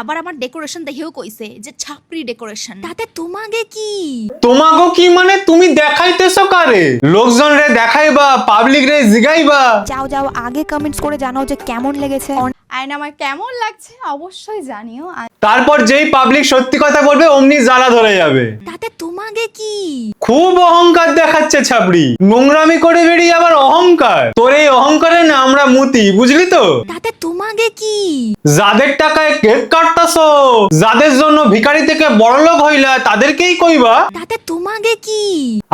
আবার আমার ডেকোরেশন দেখেও কইছে যে ছাপরি ডেকোরেশন। তাতে তোমাকে কি? তোমাগো কি মানে তুমি দেখাইতেছো কারে? লোকজন রে দেখাইবা, পাবলিক রে জিগাইবা? যাও যাও, আগে কমেন্টস করে জানাও যে কেমন লেগেছে। আয়না আমার কেমন লাগছে অবশ্যই জানিও। তারপর যেই পাবলিক সত্যি কথা বলবে অমনি জ্বালা ধরে যাবে। তাতে তোমাকে কি? খুব অহংকার দেখাচ্ছে ছাবড়ি, নোংরামি করে বেরিয়ে আবার অহংকার। তোর এই অহংকারে না আমরা মুতি, বুঝলি তো? তাতে তোমাকে কি? যাদের টাকায় কেক কাটতাছো, যাদের জন্য ভিখারি থেকে বড়লোক হইলা, তাদেরকেই কইবা। তাতে তোমাকে কি?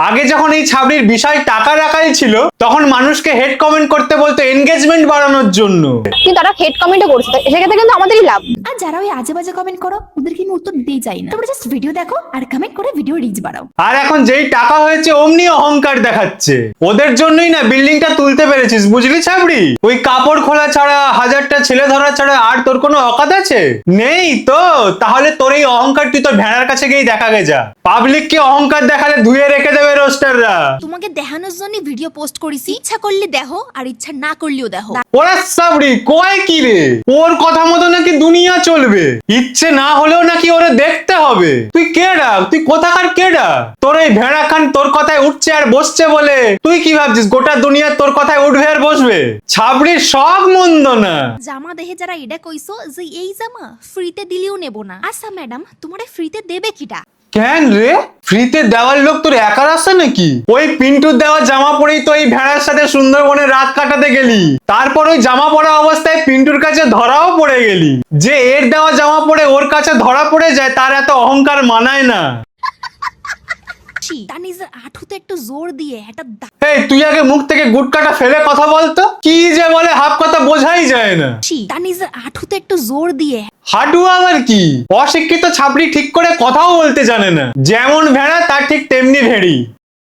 আগে যখন এই ছাবড়ির বিষয় টাকা রাখাই ছিল, তখন মানুষকে হেড কমেন্ট করতে বলতো এনগেজমেন্ট বাড়ানোর জন্য। কিন্তু তারা হেড কমেন্টও করছে, সেক্ষেত্রে কিন্তু আমাদেরই লাভ। আর যারা ওই আজে বাজে কমেন্ট করো ওদেরকে আমি উত্তর দিতেই চাই না। তোমরা জাস্ট ভিডিও দেখো আর কমেন্ট করে ভিডিও রিচ বাড়াও। আর এখন যেই টাকা হয়েছে অমনি অহংকার দেখাচ্ছে। ওদের জন্যই না বিল্ডিংটা তুলতে পেরেছিস, বুঝলি ছাবড়ি? ওই কাপড় খোলা ছাড়া, হাজারটা ছেলে ধরা ছাড়া আর তোর কোনো অকাত আছে? নেই তো? তাহলে তোর এই অহংকার তুই তোর ভেড়ার কাছে গিয়ে দেখাগে যা। পাবলিককে অহংকার দেখালে ধুয়ে রেখে দেবে রোস্টাররা। তোমাকে দেখানোর জন্য ভিডিও পোস্ট করেছি। ইচ্ছা করলে দেখো আর ইচ্ছা না করলেও দেখো। ওরা সাবড়ি কয় কি রে? ওর কথা মতো নাকি দুনিয়া চলবে, ইচ্ছে না হলেও নাকি ওরে দেখতে হবে। তুই কেডা? তুই কোথাকার কেডা? তোর এই ভেড়া খান তোর কথায় উঠছে আর বসছে বলে তুই কি ভাবছিস গোটা দুনিয়া তোর কথায় উঠবে আর বসবে? ছাবড়ির সব মন্দ না। জামা দেখে যারা এটা কইছো যে এই জামা ফ্রিতে দিলেও নেব না। আচ্ছা ম্যাডাম, তোমারে ফ্রিতে দেবে কিটা? কেন রে? ফ্রিতে দেওয়ার লোক তোর একার আছে নাকি? ওই পিন্টুর দেওয়া জামা পরেই তো এই ভেড়ার সাথে সুন্দরবনে রাত কাটাতে গেলি। তারপর ওই জামা পরা অবস্থায় পিন্টুর কাছে ধরাও পড়ে গেলি। যে এর দেওয়া জামা পরে ওর কাছে ধরা পড়ে যায়, তার এত অহংকার মানায় না। তার নিজের আঁঠুতে একটু জোর দিয়ে একটা এই তুই আগে মুখ থেকে গুটকাটা ফেলে কথা বলতো। কি যে বলে হাফ কথা বোঝাই যায় না। তার নিজের আঁঠুতে একটু জোর দিয়ে। হাডু আবার কি? অশিক্ষিত ছাপড়ি ঠিক করে কথাও বলতে জানে না। যেমন ভেড়া তার ঠিক তেমনি ভেড়ি।